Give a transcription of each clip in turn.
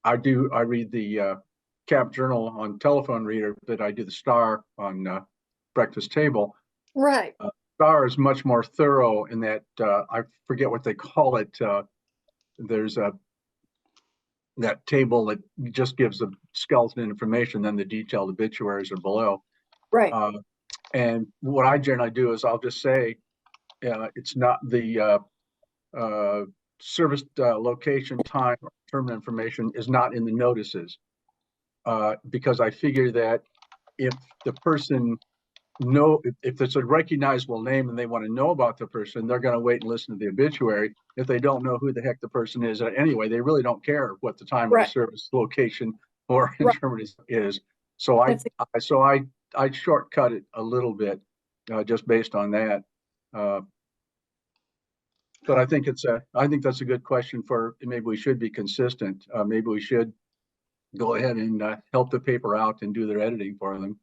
I read the Cap Journal on telephone reader, but I do the Star on Breakfast Table. Right. Star is much more thorough in that I forget what they call it. There's that table that just gives the skeleton information, then the detailed obituaries are below. Right. And what I generally do is I'll just say it's not the service location, time, or term information is not in the notices, because I figure that if the person if it's a recognizable name and they want to know about the person, they're going to wait and listen to the obituary. If they don't know who the heck the person is anyway, they really don't care what the time of the service location or interment is. So I shortcut it a little bit just based on that. But I think that's a good question for maybe we should be consistent. Maybe we should go ahead and help the paper out and do their editing for them.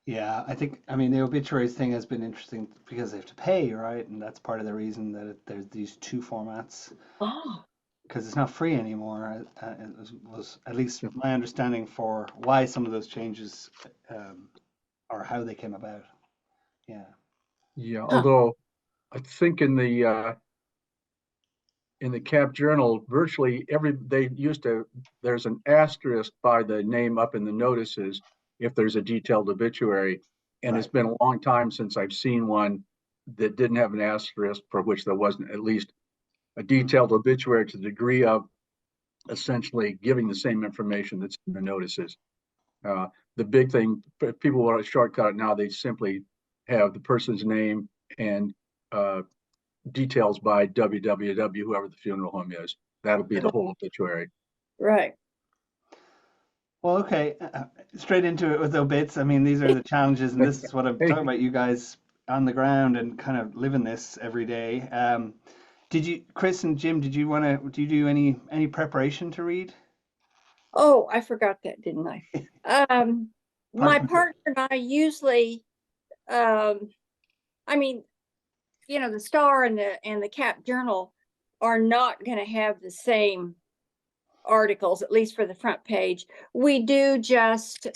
Yeah, I mean, the obituaries thing has been interesting because they have to pay, right? And that's part of the reason that there's these two formats. Oh. Because it's not free anymore. It was at least my understanding for why some of those changes or how they came about. Yeah. Yeah, although I think in the Cap Journal, virtually there's an asterisk by the name up in the notices if there's a detailed obituary. And It's been a long time since I've seen one that didn't have an asterisk, for which there wasn't at least a detailed obituary to the degree of essentially giving the same information that's in the notices. The big thing, if people want to shortcut it now, they simply have the person's name and details by www, whoever the funeral home is. That'll be the whole obituary. Right. Well, okay, straight into it with obits. I mean, these are the challenges, and this is what I'm talking about. You guys on the ground and kind of living this every day. Did you, Chris and Jim? Do you do any preparation to read? Oh, I forgot that, didn't I? My partner and I usually, I mean, the Star and the Cap Journal are not going to have the same articles, at least for the front page. We do just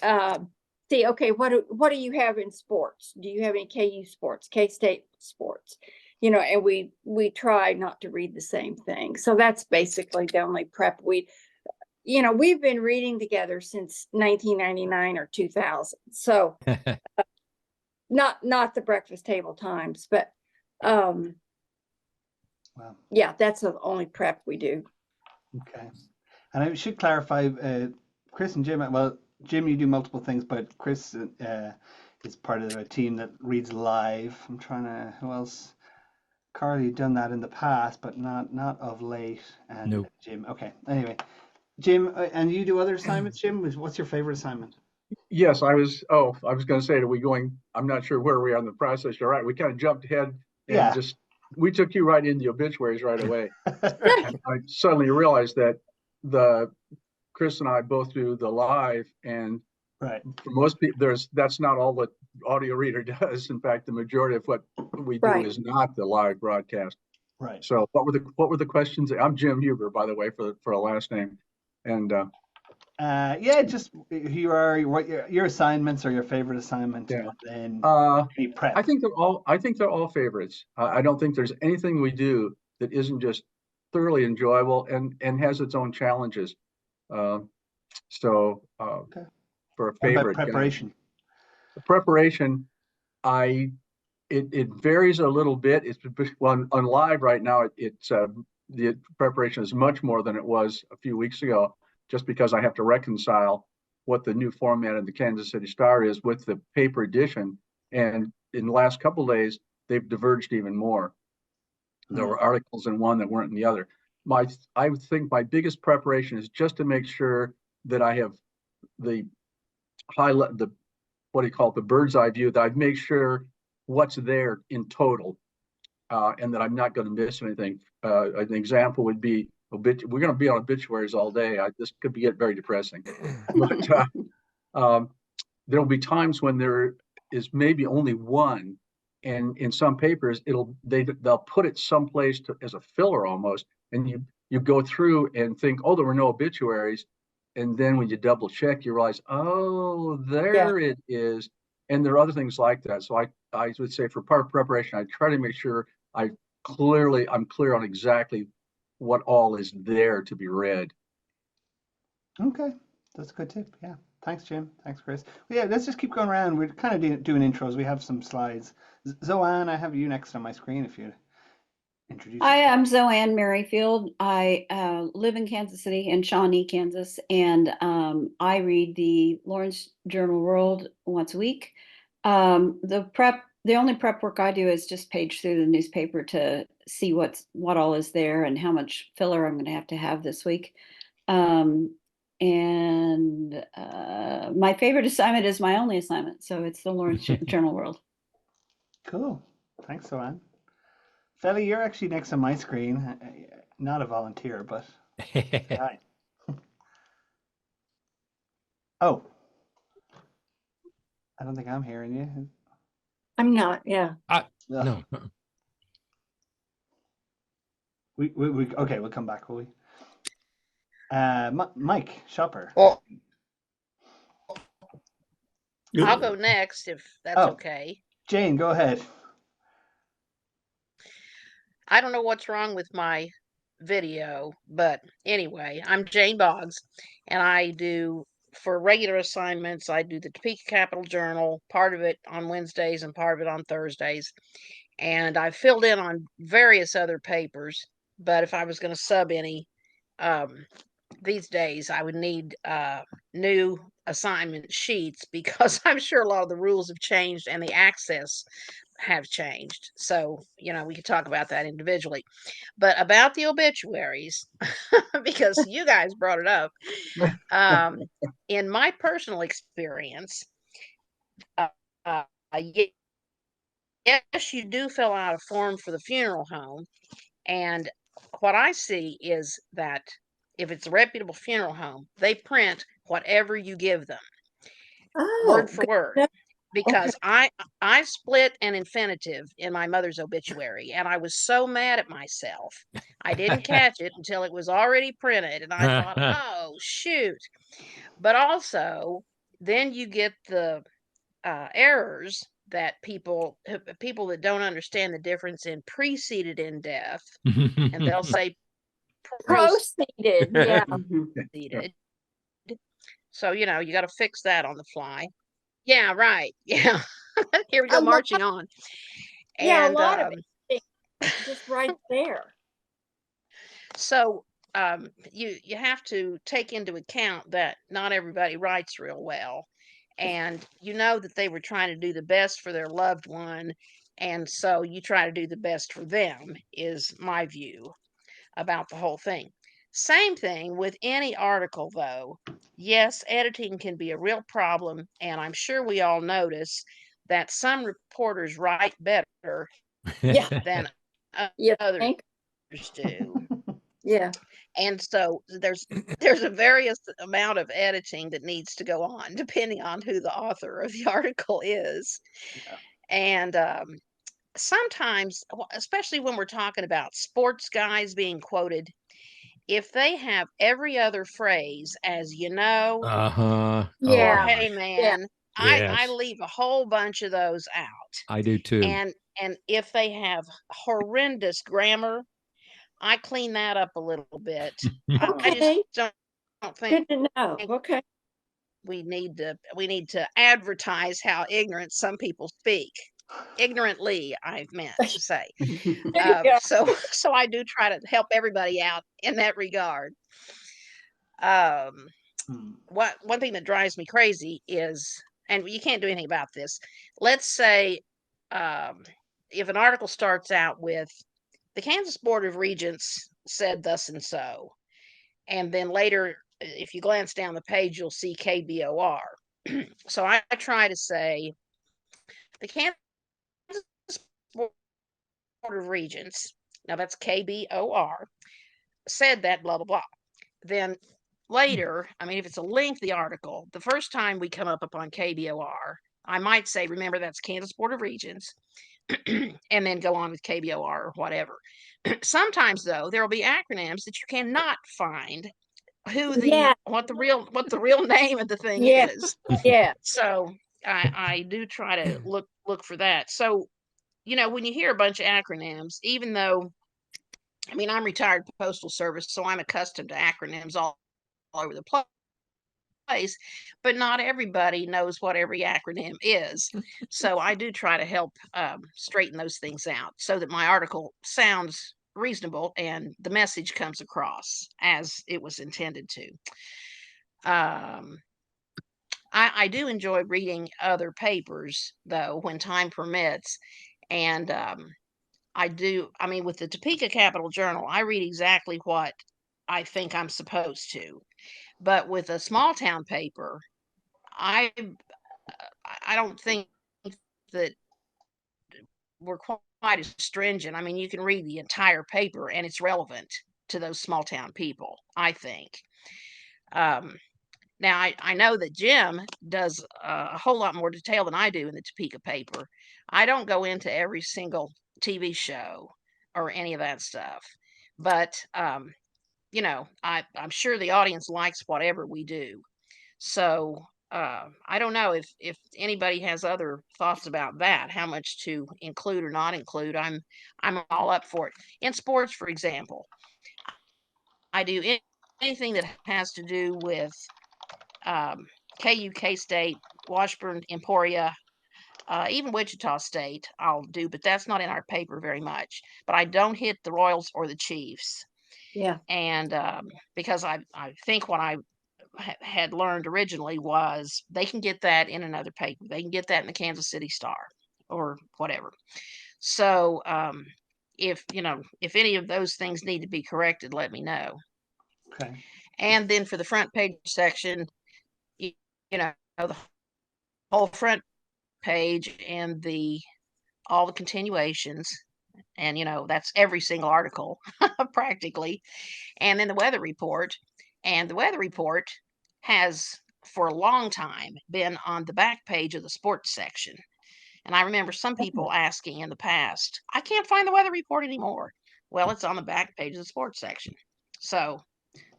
see, okay, what do you have in sports? Do you have any KU sports, K-State sports? And we try not to read the same thing. So that's basically the only prep we've been reading together since 1999 or 2000. So not the Breakfast Table Times, but wow. Yeah, that's the only prep we do. Okay. And I should clarify, Chris and Jim, well, Jim, you do multiple things, but Chris is part of a team that reads live. I'm trying to, who else? Carl, you've done that in the past, but not of late. And nope. Jim, okay. Anyway, Jim, and you do other assignments, Jim? What's your favorite assignment? Yes, I was going to say, I'm not sure where we are in the process. You're right. We kind of jumped ahead and we took you right into the obituaries right away. And I suddenly realized that Chris and I both do the live, and for most people, that's not all the audio reader does. In fact, the majority of what we do is not the live broadcast. Right. So what were the questions? I'm Jim Huber, by the way, for a last name. And just who you are, what your assignments or your favorite assignment, and prep. I think they're all favorites. I don't think there's anything we do that isn't just thoroughly enjoyable and has its own challenges. For a favorite, preparation. The preparation, it varies a little bit. It's on live right now. It's the preparation is much more than it was a few weeks ago, just because I have to reconcile what the new format of the Kansas City Star is with the paper edition. And in the last couple of days, they've diverged even more. There were articles in one that weren't in the other. I would think my biggest preparation is just to make sure that I have the bird's eye view, that I make sure what's there in total, and that I'm not going to miss anything. An example would be we're going to be on obituaries all day. This could get very depressing. But there'll be times when there is maybe only one, and in some papers they'll put it someplace as a filler almost, and you go through and think, oh, there were no obituaries. And then when you double check, you realize, oh, there it is. And there are other things like that. So I would say for part of preparation, I try to make sure I'm clear on exactly what all is there to be read. Okay, that's a good tip. Yeah. Thanks, Jim. Thanks, Chris. Well, yeah, let's just keep going around. We're kind of doing intros. We have some slides. Zoanne, I have you next on my screen if you introduce Hi, yourself. I'm Zoanne Merrifield. I live in Kansas City in Shawnee, Kansas, and I read the Lawrence Journal World once a week. The only prep work I do is just page through the newspaper to see what all is there and how much filler I'm going to have this week. And my favorite assignment is my only assignment, so it's the Lawrence Journal World. Cool. Thanks, Zoanne. Feli, you're actually next on my screen. Not a volunteer, but hi. Oh, I don't think I'm hearing you. I'm not, yeah. No. We okay. We'll come back, will we? Mike Shopper. Well, Good. I'll go next if that's Oh. okay. Jane, go ahead. I don't know what's wrong with my video, but anyway, I'm Jane Boggs, and I do, for regular assignments, I do the Topeka Capital Journal, part of it on Wednesdays and part of it on Thursdays. And I filled in on various other papers, but if I was going to sub any these days, I would need new assignment sheets because I'm sure a lot of the rules have changed and the access have changed. So, we could talk about that individually. But about the obituaries, because you guys brought it up, in my personal experience, yes, you do fill out a form for the funeral home. And what I see is that if it's a reputable funeral home, they print whatever you give them, word for word. enough. Because I split an infinitive in my mother's obituary, and I was so mad at myself. I didn't catch it until it was already printed, and I thought, oh, shoot. But also, then you get the errors that people that don't understand the difference in preceded in death, and they'll say Proceeded, yeah. proceeded. So, you got to fix that on the fly. Yeah, right. Yeah. Here we go, A lot- marching on. Yeah, And a lot of it just right there. so you have to take into account that not everybody writes real well. And you know that they were trying to do the best for their loved one. And so you try to do the best for them, is my view about the whole thing. Same thing with any article, though. Yes, editing can be a real problem, and I'm sure we all notice that some reporters write better Yeah. than You others think? do. Yeah. And so there's a various amount of editing that needs to go on, depending on who the author of the article is. Yeah. And sometimes, especially when we're talking about sports guys being quoted, if they have every other phrase as Uh-huh. Yeah. or hey man, I Yes. leave a whole bunch of those out. I do too. And if they have horrendous grammar, I clean that up a little bit. I Okay. just don't think Good to know. Okay. we need to advertise how ignorant some people speak. Ignorantly, I meant to say. There you go. So I do try to help everybody out in that regard. One thing that drives me crazy is, and you can't do anything about this. Let's say if an article starts out with the Kansas Board of Regents said thus and so, and then later, if you glance down the page, you'll see KBOR. So I try to say the Kansas Board of Regents, now that's KBOR, said that blah, blah, blah. Then later, I mean, if it's a lengthy article, the first time we come up upon KBOR, I might say, remember, that's Kansas Board of Regents, and then go on with KBOR or whatever. sometimes though, there will be acronyms that you cannot find Yeah, what the real name of the thing yeah, is. yeah. So I do try to look for that. So, when you hear a bunch of acronyms, even though, I mean, I'm retired postal service, so I'm accustomed to acronyms all over the place, but not everybody knows what every acronym is. So I do try to help straighten those things out so that my article sounds reasonable and the message comes across as it was intended to. I do enjoy reading other papers though when time permits, and I mean, with the Topeka Capital Journal, I read exactly what I think I'm supposed to. But with a small town paper, I I don't think that we're quite as stringent. I mean, you can read the entire paper and it's relevant to those small town people, I think. Um, Now, I know that Jim does a whole lot more detail than I do in the Topeka paper. I don't go into every single TV show or any of that stuff, but I'm sure the audience likes whatever we do. So I don't know if anybody has other thoughts about that, how much to include or not include. I'm all up for it. In sports, for example, I do anything that has to do with KU, K-State, Washburn, Emporia, even Wichita State I'll do, but that's not in our paper very much. But I don't hit the Royals or the Chiefs. Yeah. And because I think what I had learned originally was they can get that in another paper. They can get that in the Kansas City Star or whatever. So if any of those things need to be corrected, let me know. Okay. And then for the front page section, you the whole front page and all the continuations, and that's every single article practically, and then the weather report. And the weather report has for a long time been on the back page of the sports section. And I remember some people asking in the past, I can't find the weather report anymore. Well, it's on the back page of the sports section. So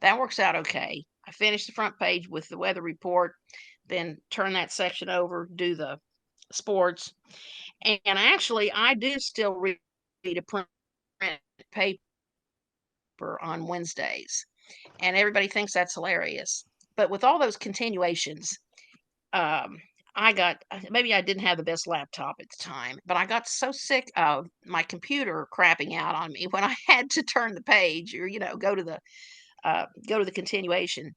that works out okay. I finish the front page with the weather report, then turn that section over, do the sports. And actually, I do still read a print paper on Wednesdays, and everybody thinks that's hilarious. But with all those continuations, um, maybe I didn't have the best laptop at the time, but I got so sick of my computer crapping out on me when I had to turn the page or go to the continuation.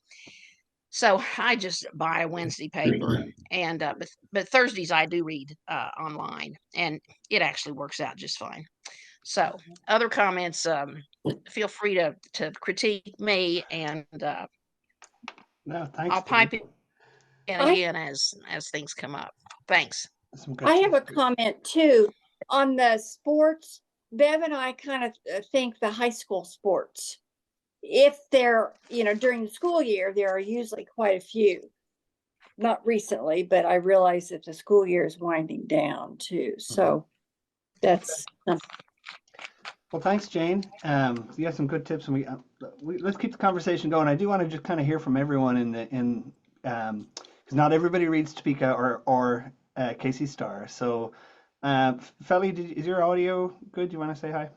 So I just buy a Wednesday paper, and but Thursdays I do read online, and it actually works out just fine. So other comments, feel free to critique me, and No, thanks, I'll Dee. pipe in I, again as things come up. Thanks. Some good I have a stuff. comment too on the sports. Bev and I kind of think the high school sports, if they're, during the school year, there are usually quite a few. Not recently, but I realize that the school year is winding down too. So that's Well, thanks, Jane. You have some good tips, and let's keep the conversation going. I do want to just kind of hear from everyone because not everybody reads Topeka or KC Star. So, Felly, is your audio good? Do you want to say hi?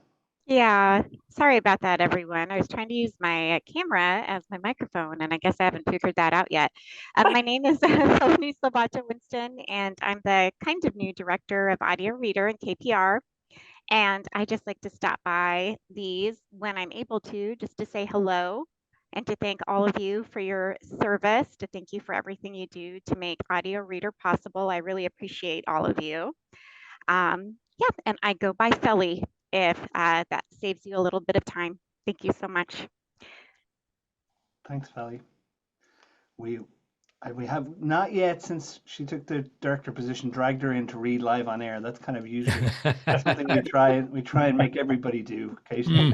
Yeah, sorry about that, everyone. I was trying to use my camera as my microphone, and I guess I haven't figured that out yet. My name is Felony Slabacha Winston, and I'm the kind of new director of Audio Reader and KPR. And I just like to stop by these when I'm able to, just to say hello and to thank all of you for your service, to thank you for everything you do to make Audio Reader possible. I really appreciate all of you. Yeah, and I go by Felly if that saves you a little bit of time. Thank you so much. Thanks, Felly. We have not yet, since she took the director position, dragged her in to read live on air. That's kind of usually something we try and make everybody do occasionally.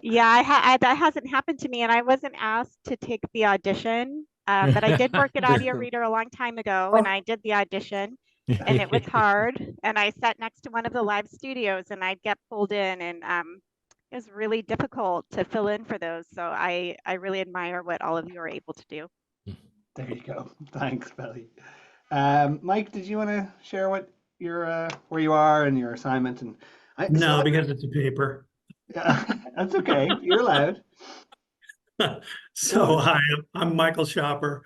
Yeah, that hasn't happened to me, and I wasn't asked to take the audition, but I did work at Audio Reader a long time ago, and I did the audition, and it was hard. And I sat next to one of the live studios, and I'd get pulled in, and is really difficult to fill in for those. So I really admire what all of you are able to do. There you go. Thanks, Belly. Mike, did you want to share what your where you are and your assignment? And No, because it's a paper. yeah, that's okay. You're allowed. So hi, I'm Michael Shopper.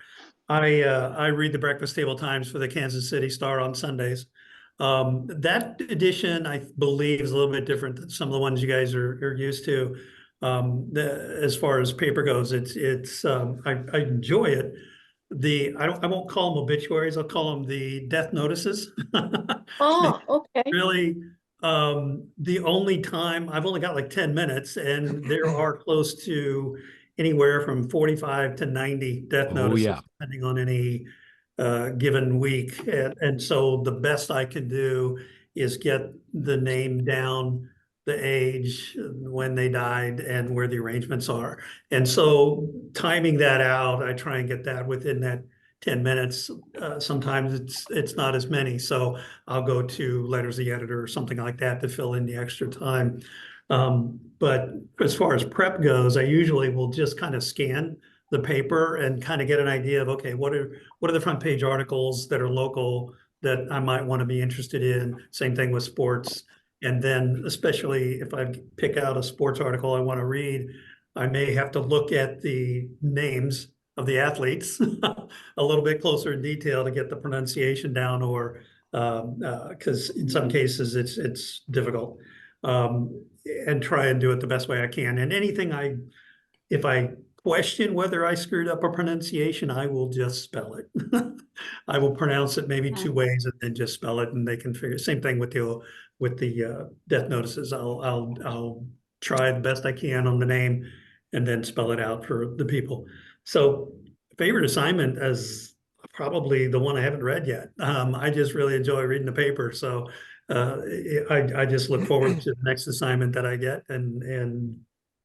I read the Breakfast Table Times for the Kansas City Star on Sundays. That edition, I believe, is a little bit different than some of the ones you guys are used to. As far as paper goes, I enjoy it. I won't call them obituaries. I'll call them the death notices. Oh, okay. Really, the only time I've only got like 10 minutes, and there are close to anywhere from 45 to 90 death Oh, notices, yeah. depending on any given week. And so the best I can do is get the name down, the age, when they died, and where the arrangements are. And so timing that out, I try and get that within that 10 minutes. Sometimes it's not as many. So I'll go to Letters of the Editor or something like that to fill in the extra time. But as far as prep goes, I usually will just kind of scan the paper and kind of get an idea of, okay, what are the front page articles that are local that I might want to be interested in? Same thing with sports. And then especially if I pick out a sports article I want to read, I may have to look at the names of the athletes a little bit closer in detail to get the pronunciation down, or because in some cases it's difficult, and try and do it the best way I can. And if I question whether I screwed up a pronunciation, I will just spell it. I will pronounce it maybe two ways and then just spell it, and they can figure. Same thing with the death notices. I'll try the best I can on the name and then spell it out for the people. So favorite assignment is probably the one I haven't read yet. I just really enjoy reading the paper. So I just look forward to the next assignment that I get, and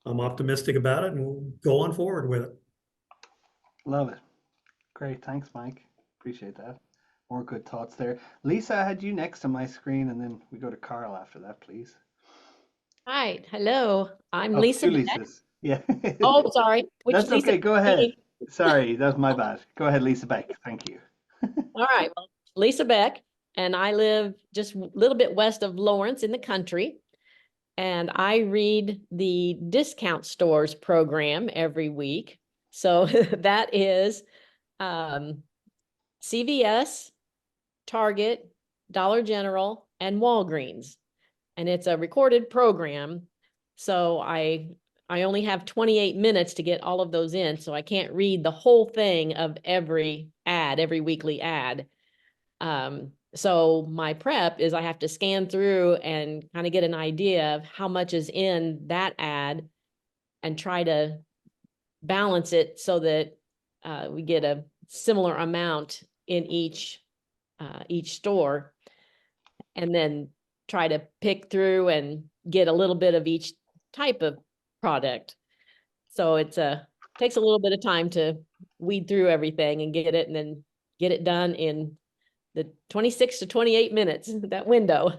I'm optimistic about it, and we'll go on forward with it. Love it. Great. Thanks, Mike. Appreciate that. More good thoughts there. Lisa, I had you next on my screen, and then we go to Carl after that, please. Hi, hello. I'm Oh, Lisa two Beck. Lisas. Yeah. Oh, sorry. Which That's Lisa okay. Go ahead. Beck? Sorry, that was my bad. Go ahead, Lisa Beck. Thank you. All right. Well, Lisa Beck, and I live just a little bit west of Lawrence in the country. And I read the discount stores program every week. So that is CVS, Target, Dollar General, and Walgreens. And it's a recorded program. So I only have 28 minutes to get all of those in. So I can't read the whole thing of every weekly ad. So my prep is I have to scan through and kind of get an idea of how much is in that ad and try to balance it so that we get a similar amount in each store, and then try to pick through and get a little bit of each type of product. So it's takes a little bit of time to weed through everything and get it, and then get it done in the 26 to 28 minutes, that window.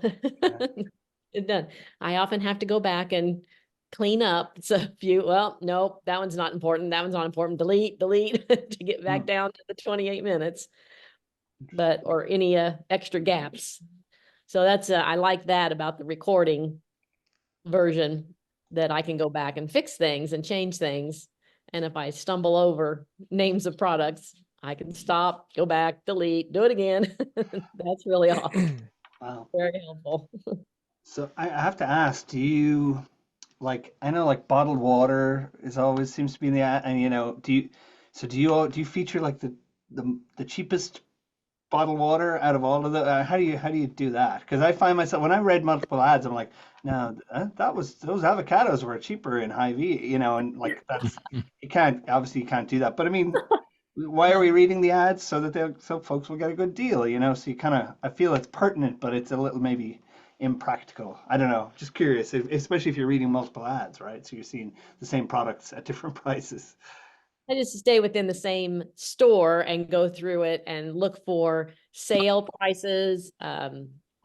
It's done. I often have to go back and clean up. So well, nope, that one's not important. That one's not important. Delete to get back down to the 28 minutes, or any extra gaps. So that's, I like that about the recording version, that I can go back and fix things and change things. And if I stumble over names of products, I can stop, go back, delete, do it again. That's really awesome. Wow. Very helpful. So I have to ask, do you I know bottled water always seems to be in the ad, and do you feature the cheapest bottled water out of all of the how do you do that? Because I find myself, when I read multiple ads, I'm like, no, those avocados were cheaper in Hy-Vee, and that's you can't do that. But I mean, why are we reading the ads? So that so folks will get a good deal, so you I feel it's pertinent, but it's a little maybe impractical. I don't know, just curious, especially if you're reading multiple ads, right? So you're seeing the same products at different prices. I just stay within the same store and go through it and look for sale prices.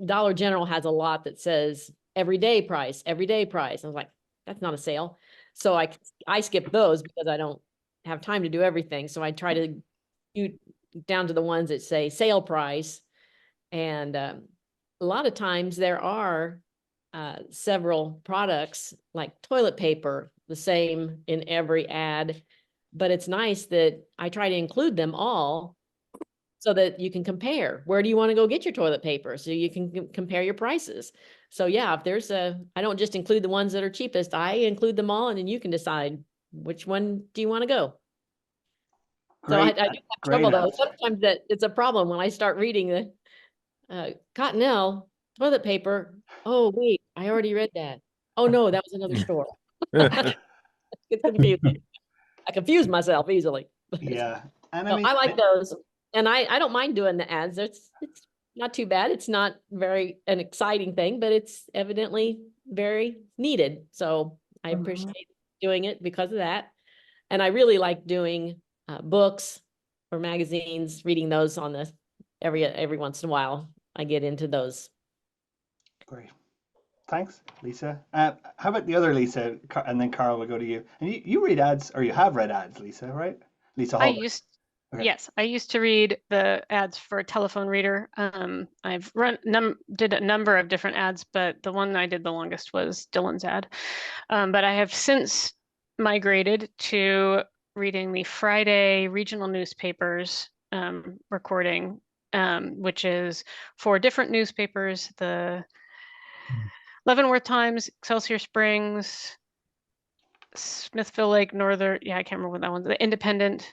Dollar General has a lot that says everyday price. I was like, that's not a sale. So I skip those because I don't have time to do everything. So I try to do down to the ones that say sale price. And a lot of times there are several products like toilet paper, the same in every ad, but it's nice that I try to include them all so that you can compare. Where do you want to go get your toilet paper? So you can compare your prices. So yeah, if there's I don't just include the ones that are cheapest, I include them all and then you can decide which one do you want to go. So I do have trouble though. Sometimes that it's a problem when I start reading the Cottonelle toilet paper. Oh wait, I already read that. Oh no, that was another store. It's confusing. I confuse myself easily. Yeah. And So I like those. And I don't mind doing the ads. It's not too bad. It's not very an exciting thing, but it's evidently very needed. So I appreciate doing it because of that. And I really like doing books or magazines, reading those on the every once in a while. I get into those. Great. Thanks, Lisa. How about the other Lisa? And then Carl will go to you. And you read ads, or you have read ads, Lisa, right? Lisa Hall. Okay. Yes, I used to read the ads for a telephone reader. I've did a number of different ads, but the one I did the longest was Dylan's ad. But I have since migrated to reading the Friday regional newspapers recording, which is 4 different newspapers: the Leavenworth Times, Excelsior Springs, Smithville Lake, Northern. Yeah, I can't remember what that one. The Independence.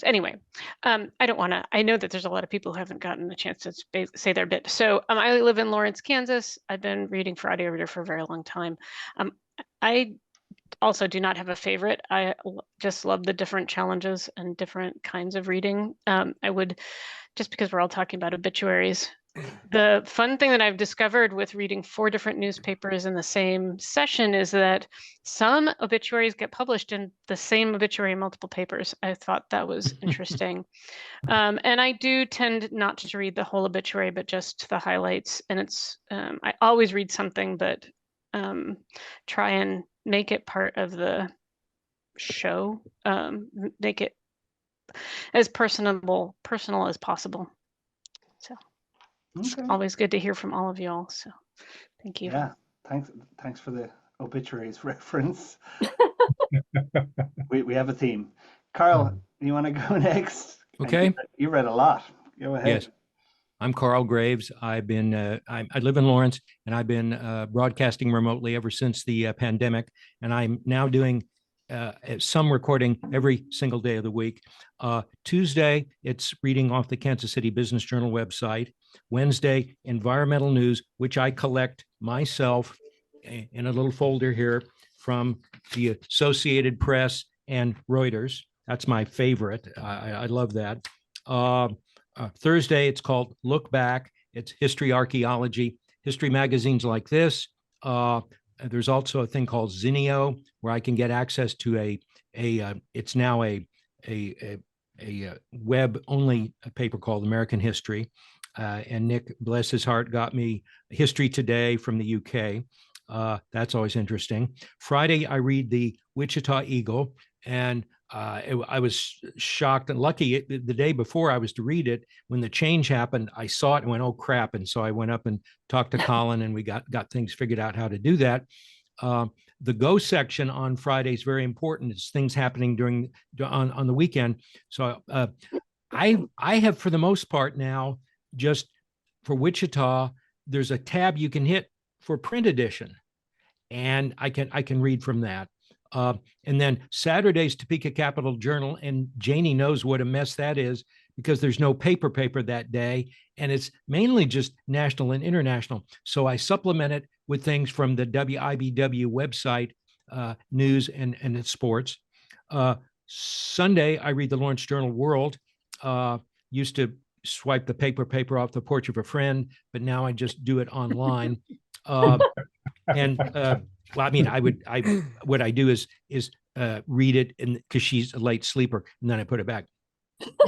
Anyway, I don't want to. I know that there's a lot of people who haven't gotten a chance to say their bit. So I live in Lawrence, Kansas. I've been reading for Audio Reader for a very long time. I also do not have a favorite. I just love the different challenges and different kinds of reading. I would, just because we're all talking about obituaries, the fun thing that I've discovered with reading 4 different newspapers in the same session is that some obituaries get published in the same obituary in multiple papers. I thought that was interesting. And I do tend not to read the whole obituary, but just the highlights. And it's, I always read something, but try and make it part of the show, make it as personal as possible. So. It's always good to hear from all of y'all. So thank you. Yeah, thanks for the obituaries reference. we have a theme. Carl, you want to go next? Okay. You read a lot. Go ahead. Yes. I'm Carl Graves. I've been I live in Lawrence, and I've been broadcasting remotely ever since the pandemic, and I'm now doing some recording every single day of the week. Tuesday, it's reading off the Kansas City Business Journal website. Wednesday, environmental news, which I collect myself in a little folder here from the Associated Press and Reuters. That's my favorite. I love that. Thursday, it's called Look Back. It's history, archaeology, history magazines like this. There's also a thing called Zinio, where I can get access to it's now a web only paper called American History. And Nick, bless his heart, got me History Today from the UK. That's always interesting. Friday, I read the Wichita Eagle, and I was shocked and lucky. The day before I was to read it, when the change happened, I saw it and went, oh crap. And so I went up and talked to Colin, and we got things figured out how to do that. The Go section on Friday is very important. It's things happening on the weekend. So I have, for the most part now, just for Wichita, there's a tab you can hit for print edition, and I can read from that. And then Saturday's Topeka Capital Journal, and Janie knows what a mess that is because there's no paper that day, and it's mainly just national and international. So I supplement it with things from the WIBW website, news and sports. Sunday, I read the Lawrence Journal World. Used to swipe the paper off the porch of a friend, but now I just do it online. Well, I mean, what I do is read it, and because she's a late sleeper, and then I put it back.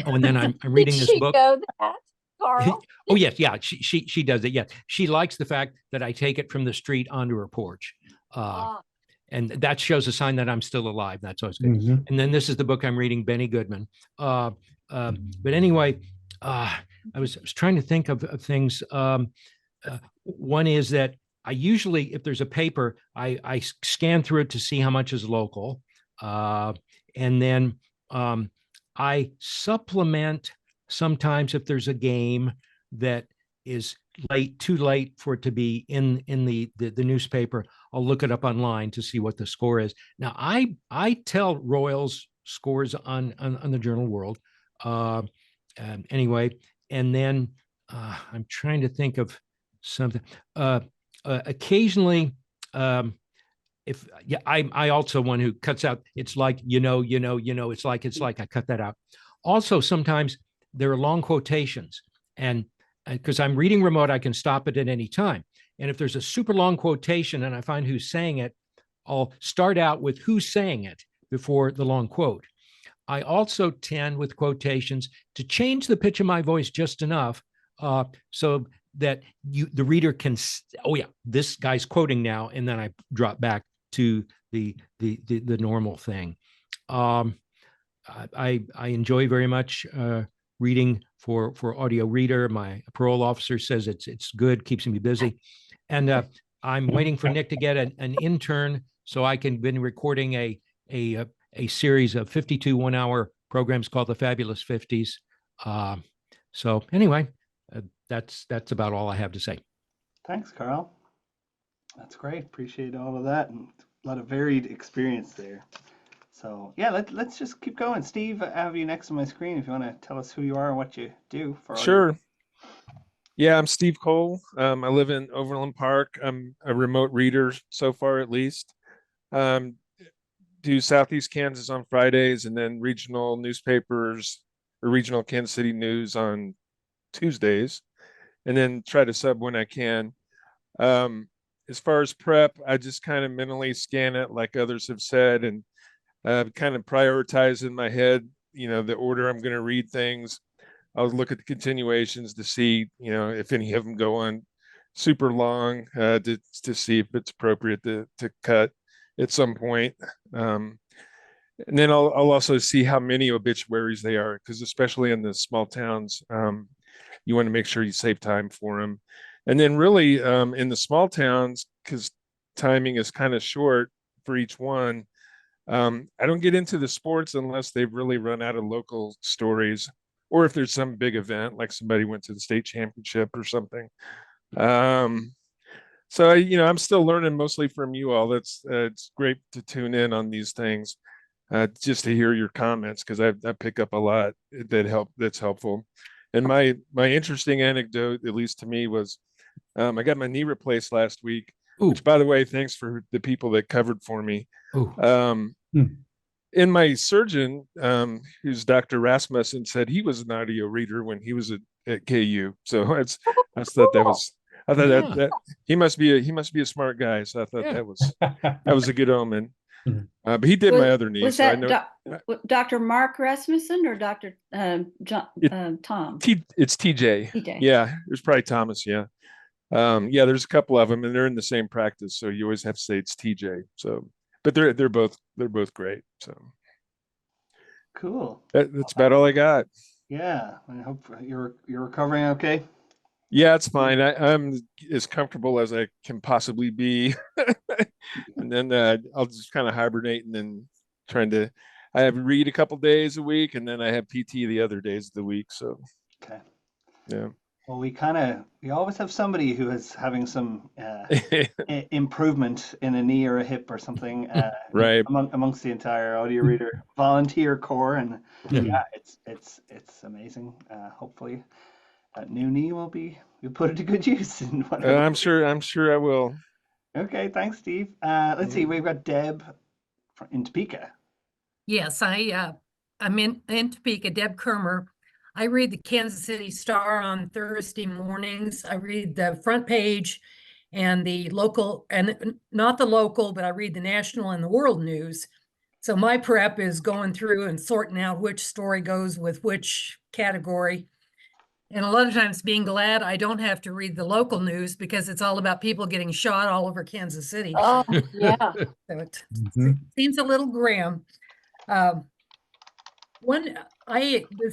Oh, and then I'm reading this book. Know that, Carl? Oh yes, yeah, she does it. Yes, she likes the fact that I take it from the street onto her porch. and that shows a sign that I'm still alive. That's always good. Mhm. And then this is the book I'm reading, Benny Goodman. But anyway, I was trying to think of things. One is that I usually, if there's a paper, I scan through it to see how much is local. And then I supplement sometimes if there's a game that is too late for it to be in the newspaper, I'll look it up online to see what the score is. Now I tell Royals scores on the Journal World. Anyway, and then I'm trying to think of something. Occasionally, I also one who cuts out. It's like It's like I cut that out. Also, sometimes there are long quotations, and because I'm reading remote, I can stop it at any time. And if there's a super long quotation and I find who's saying it, I'll start out with who's saying it before the long quote. I also tend with quotations to change the pitch of my voice just enough so that the reader can, oh yeah, this guy's quoting now, and then I drop back to the normal thing. I enjoy very much reading for audio reader. My parole officer says it's good, keeps me busy, and I'm waiting for Nick to get an intern so I can been recording a series of 52 one-hour programs called the Fabulous 50s. So anyway, that's about all I have to say. Thanks, Carl. That's great. Appreciate all of that, and a lot of varied experience there. So yeah, let's just keep going. Steve, I have you next on my screen if you want to tell us who you are and what you do for audio. Sure. Yeah, I'm Steve Cole. I live in Overland Park. I'm a remote reader so far, at least. Do Southeast Kansas on Fridays, and then regional newspapers or regional Kansas City news on Tuesdays, and then try to sub when I can. As far as prep, I just kind of mentally scan it like others have said, and kind of prioritize in my head, the order I'm going to read things. I'll look at the continuations to see, if any of them go on super long, to see if it's appropriate to cut at some point. And then I'll also see how many obituaries they are, because especially in the small towns, you want to make sure you save time for them. And then really in the small towns, because timing is kind of short for each one, I don't get into the sports unless they've really run out of local stories, or if there's some big event, like somebody went to the state championship or something. So, I'm still learning mostly from you all. It's great to tune in on these things, just to hear your comments, because I pick up a lot that's helpful. And my interesting anecdote, at least to me, was I got my knee replaced last week. Ooh. Which, by the way, thanks for the people that covered for me. Ooh. And my surgeon, who's Dr. Rasmussen, said he was an audio reader when he was at KU. So I thought that he must be a smart guy. So I thought that was a good omen. But he did my other knee. Was so that I know, Dr. Mark Rasmussen or Dr. Tom? It's TJ. TJ. Yeah, it was probably Thomas. Yeah. There's a couple of them, and they're in the same practice, so you always have to say it's TJ. So, but they're both great. So cool. That's about all I got. Yeah, I hope you're recovering okay. Yeah, it's fine. I'm as comfortable as I can possibly be, and then I'll just kind of hibernate, and then I have read a couple days a week, and then I have PT the other days of the week. So okay. Yeah. Well, we always have somebody who is having some improvement in a knee or a hip or something, right, amongst the entire audio reader volunteer corps, and it's amazing. Hopefully, that new knee will put it to good use. In whatever. I'm sure I will. Okay, thanks, Steve. Let's see, we've got Deb in Topeka. Yes, I'm in Topeka, Deb Kermer. I read the Kansas City Star on Thursday mornings. I read the front page and the local, and not the local, but I read the national and the world news. So my prep is going through and sorting out which story goes with which category. And a lot of times being glad I don't have to read the local news because it's all about people getting shot all over Kansas City. Oh, yeah. So it Mhm. seems a little grim. This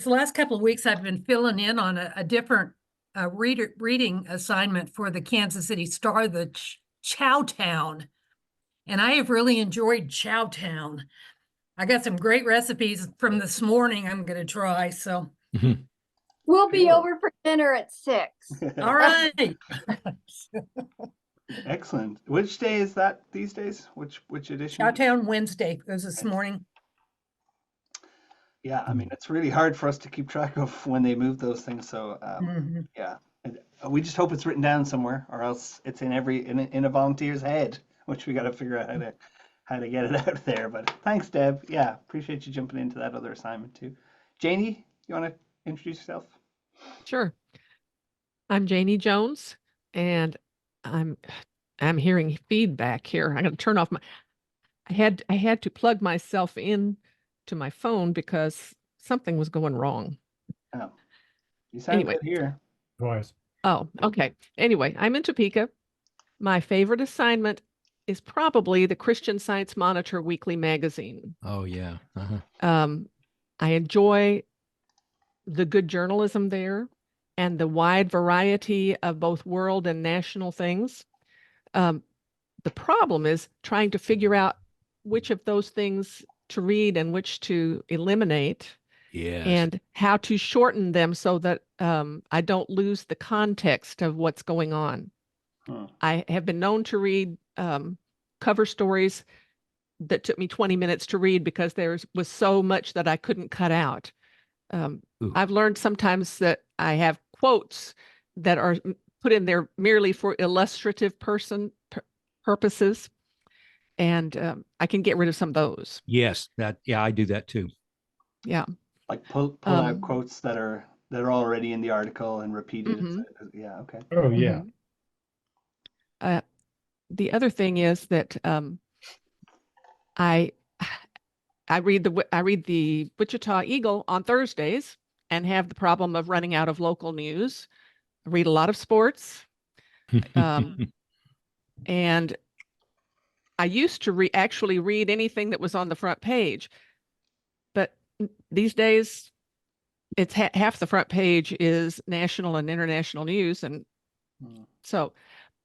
last couple of weeks, I've been filling in on a different reading assignment for the Kansas City Star, the Chowtown. And I have really enjoyed Chowtown. I got some great recipes from this morning I'm going to try. So, We'll be Cool. over for dinner at 6. all right. Excellent. Which day is that these days? Which edition? Chowtown Wednesday was this morning. Yeah, I mean, it's really hard for us to keep track of when they move those things. So Mhm. yeah, we just hope it's written down somewhere, or else it's in in a volunteer's head, which we got to figure out how to get it out there. But thanks, Deb. Yeah, appreciate you jumping into that other assignment too. Janie, you want to introduce yourself? Sure. I'm Janie Jones, and I'm hearing feedback here. I'm going to turn off my. I had to plug myself in to my phone because something was going wrong. Oh, you sound Anyway. good here. Twice. Oh, okay. Anyway, I'm in Topeka. My favorite assignment is probably the Christian Science Monitor weekly magazine. Oh, yeah. Uh-huh. I enjoy the good journalism there and the wide variety of both world and national things. The problem is trying to figure out which of those things to read and which to eliminate, Yes. and how to shorten them so that I don't lose the context of what's going on. I have been known to read cover stories that took me 20 minutes to read because there was so much that I couldn't cut out. I've learned sometimes that I have quotes that are put in there merely for illustrative purposes, and I can get rid of some of those. Yes, I do that too. Yeah. Like pull out quotes that are already in the article and repeated. Mhm. Yeah, okay. Oh, yeah. The other thing is that I read the Wichita Eagle on Thursdays and have the problem of running out of local news. I read a lot of sports, and I used to actually read anything that was on the front page, but these days it's half the front page is national and international news, and so.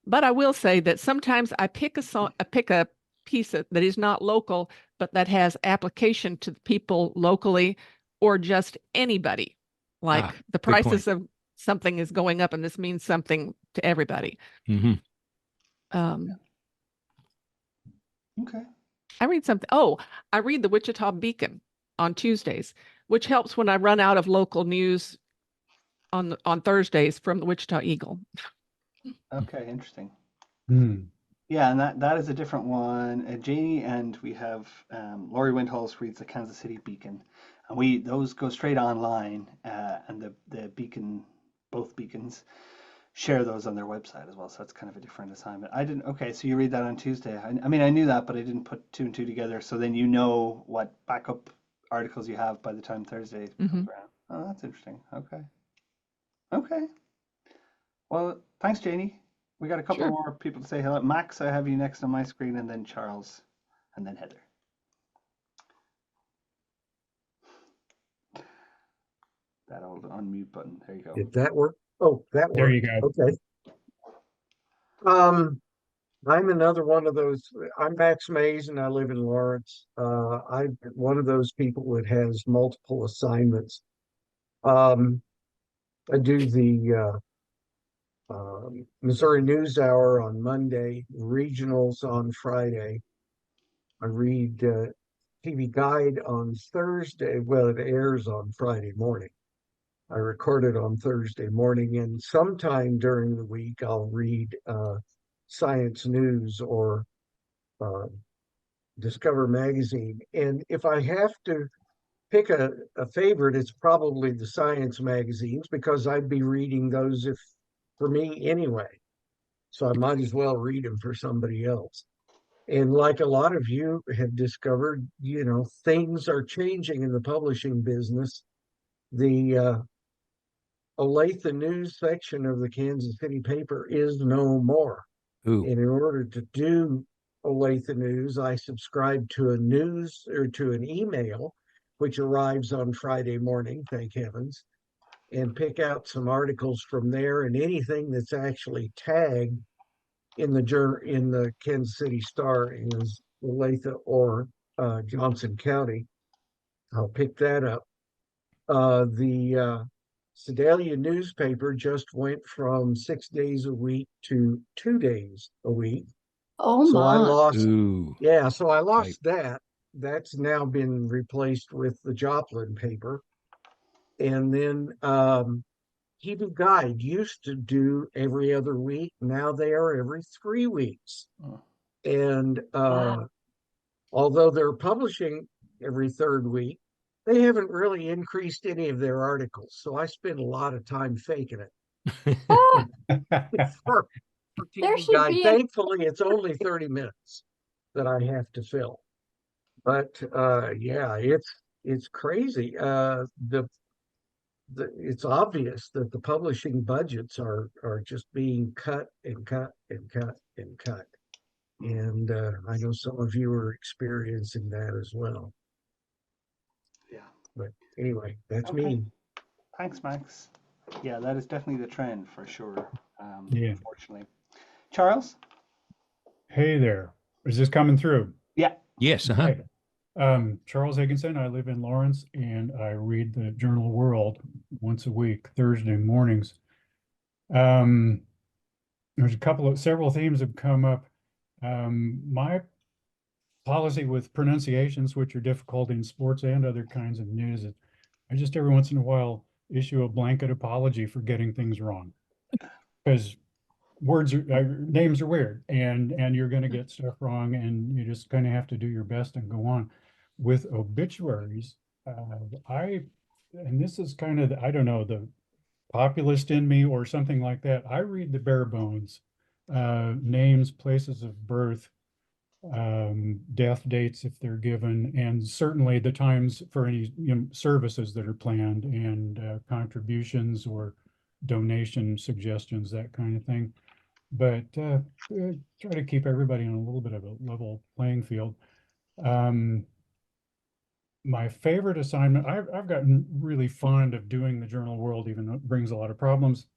But I will say that sometimes I pick a piece that is not local, but that has application to people locally or just anybody. Like the good point. prices of something is going up, and this means something to everybody. Mhm. Okay. I read something. Oh, I read the Wichita Beacon on Tuesdays, which helps when I run out of local news on Thursdays from the Wichita Eagle. Okay, interesting. Hmm. Yeah, and that is a different one. Janie and we have Laurie Windholz reads the Kansas City Beacon, and those go straight online, and the Beacon, both Beacons, share those on their website as well. So that's kind of a different assignment. Okay, so you read that on Tuesday. I mean, I knew that, but I didn't put two and two together. So then you know what backup articles you have by the time Thursday comes around. Oh, that's interesting. Okay. Well, thanks, Janie. We got a couple more people to say hello. Max, I have you next on my screen, and then Charles, and then Heather. That old unmute button. There you go. Did that work? Oh, that worked. There you go. Okay. I'm another one of those. I'm Max Mays, and I live in Lawrence. I'm one of those people that has multiple assignments. I do the Missouri News Hour on Monday, regionals on Friday. I read TV Guide on Thursday. Well, it airs on Friday morning. I record it on Thursday morning, and sometime during the week, I'll read Science News or Discover Magazine. And if I have to pick a favorite, it's probably the science magazines, because I'd be reading those for me anyway. So I might as well read them for somebody else. And like a lot of you have discovered, things are changing in the publishing business. The Olathe News section of the Kansas City paper is no more. Ooh. And in order to do Olathe News, I subscribe to a news or to an email, which arrives on Friday morning, thank heavens, and pick out some articles from there, and anything that's actually tagged in the Kansas City Star is Olathe or Johnson County. I'll pick that up. The Sedalia newspaper just went from 6 days a week to 2 days a week. Oh So I my. lost, Ooh. yeah, so I lost that. That's now been replaced with the Joplin paper. And then TV Guide used to do every other week. Now they are every 3 weeks. And Wow. although they're publishing every third week, they haven't really increased any of their articles. So I spend a lot of time faking it Oh, for there TV should Guide. be Thankfully, it's only 30 minutes that I have to fill. But yeah, it's crazy. It's obvious that the publishing budgets are just being cut and cut and cut and cut. And I know some of you are experiencing that as well. Yeah. But anyway, that's Okay. me. Thanks, Max. Yeah, that is definitely the trend for sure. Yeah. Unfortunately. Charles? Hey there. Is this coming through? Yeah. Yes. Okay. Charles Higginson. I live in Lawrence and I read the Journal World once a week, Thursday mornings. There's several themes have come up. My policy with pronunciations, which are difficult in sports and other kinds of news, is I just every once in a while issue a blanket apology for getting things wrong, because names are weird, and you're going to get stuff wrong, and you just kind of have to do your best and go on. With obituaries, and this is kind of I don't know, the populist in me or something like that. I read the bare bones, names, places of birth, death dates if they're given, and certainly the times for any services that are planned, and contributions or donation suggestions, that kind of thing. But try to keep everybody on a little bit of a level playing field. My favorite assignment, I've gotten really fond of doing the Journal World, even though it brings a lot of problems.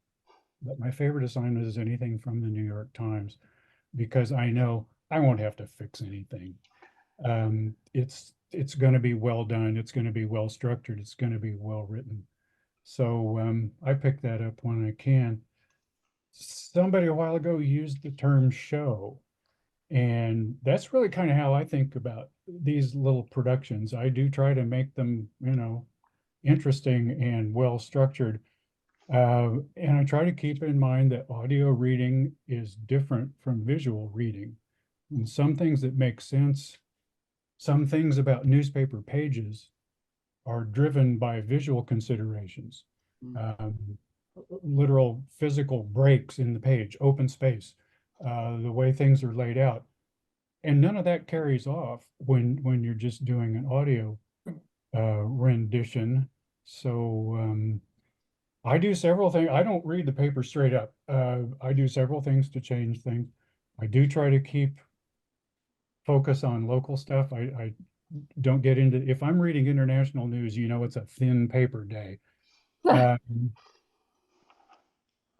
But my favorite assignment is anything from the New York Times, because I know I won't have to fix anything. It's going to be well done. It's going to be well structured. It's going to be well written. So I pick that up when I can. Somebody a while ago used the term show, and that's really kind of how I think about these little productions. I do try to make them, interesting and well structured. And I try to keep in mind that audio reading is different from visual reading. And some things that make sense, some things about newspaper pages are driven by visual considerations. Literal physical breaks in the page, open space, the way things are laid out. And none of that carries off when you're just doing an audio rendition. So I do several things. I don't read the paper straight up. I do several things to change things. I do try to keep focus on local stuff. I don't get into, if I'm reading international news, it's a thin paper day.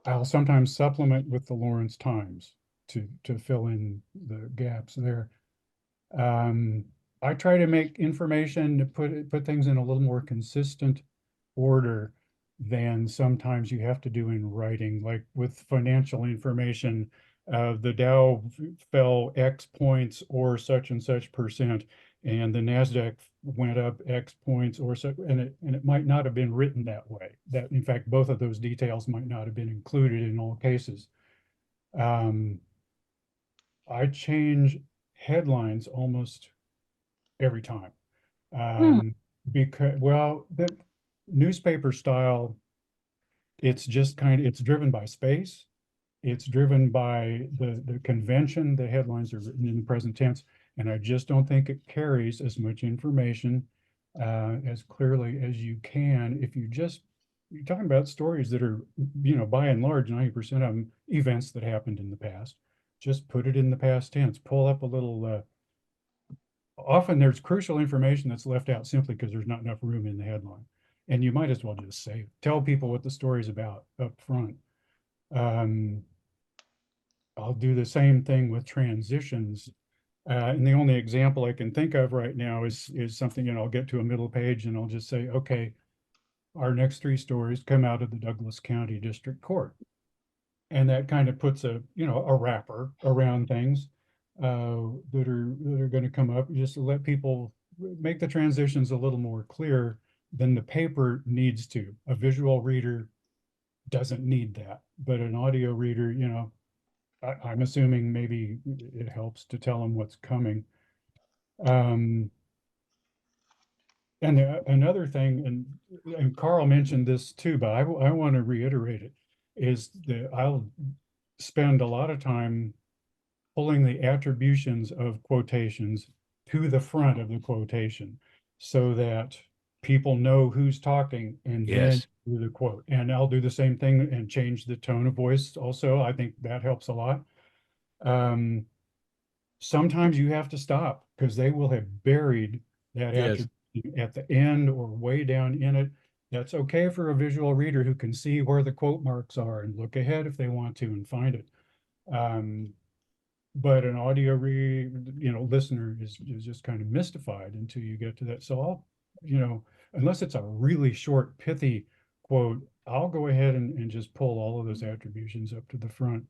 I'll sometimes supplement with the Lawrence Times to fill in the gaps there. I try to make information to put things in a little more consistent order than sometimes you have to do in writing, like with financial information. The Dow fell X points or such and such percent, and the NASDAQ went up X points or so, and it might not have been written that way. That, in fact, both of those details might not have been included in all cases. I change headlines almost every time, because, well, the newspaper style, it's driven by space. It's driven by the convention. The headlines are written in the present tense, and I just don't think it carries as much information as clearly as you can if you just you're talking about stories that are, by and large, 90% of them events that happened in the past. Just put it in the past tense. Pull up a little. Often there's crucial information that's left out simply because there's not enough room in the headline, and you might as well just say, tell people what the story's about up front. I'll do the same thing with transitions. And the only example I can think of right now is something, I'll get to a middle page and I'll just say, okay, our next 3 stories come out of the Douglas County District Court. And that kind of puts a wrapper around things that are going to come up, just to let people make the transitions a little more clear than the paper needs to. A visual reader doesn't need that, but an audio reader, I'm assuming maybe it helps to tell them what's coming. And another thing, and Carl mentioned this too, but I want to reiterate it, is that I'll spend a lot of time pulling the attributions of quotations to the front of the quotation so that people know who's talking and then do the quote. And I'll do the same thing and change the tone of voice also. I think that helps a lot. Sometimes you have to stop because they will have buried that attribution at the end or way down in it. That's okay for a visual reader who can see where the quote marks are and look ahead if they want to and find it. But an audio listener is just kind of mystified until you get to that. So I'll, unless it's a really short, pithy quote, I'll go ahead and just pull all of those attributions up to the front.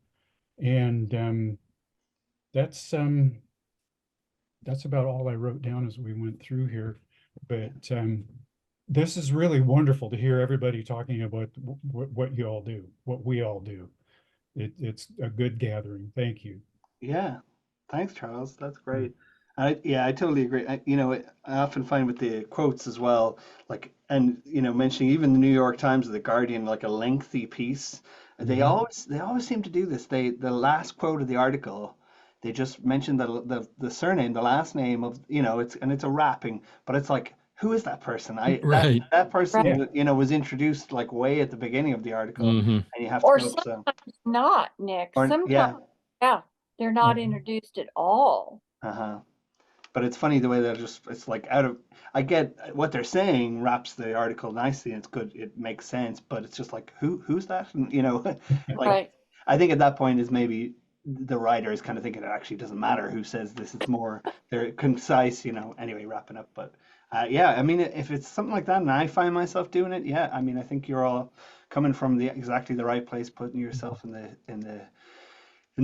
And that's about all I wrote down as we went through here. But this is really wonderful to hear everybody talking about what you all do, what we all do. It's a good gathering. Thank you. Yeah, thanks, Charles. That's great. I totally agree. I often find with the quotes as well, mentioning even the New York Times or the Guardian, like a lengthy piece, they always seem to do this. The last quote of the article, they just mention the surname, the last name of, it's a wrapping, but it's like, who is that person? That person, was introduced like way at the beginning of the article, and you have to or go. Sometimes not, Nick. Or, sometimes, they're not introduced at all. But it's funny the way they're it's like I get what they're saying wraps the article nicely and it's good. It makes sense, but it's just like, who's that? And, Right. I think at that point is maybe the writer is kind of thinking it actually doesn't matter who says this. It's more, they're concise, anyway, wrapping up. But if it's something like that and I find myself doing it, I think you're all coming from exactly the right place, putting yourself in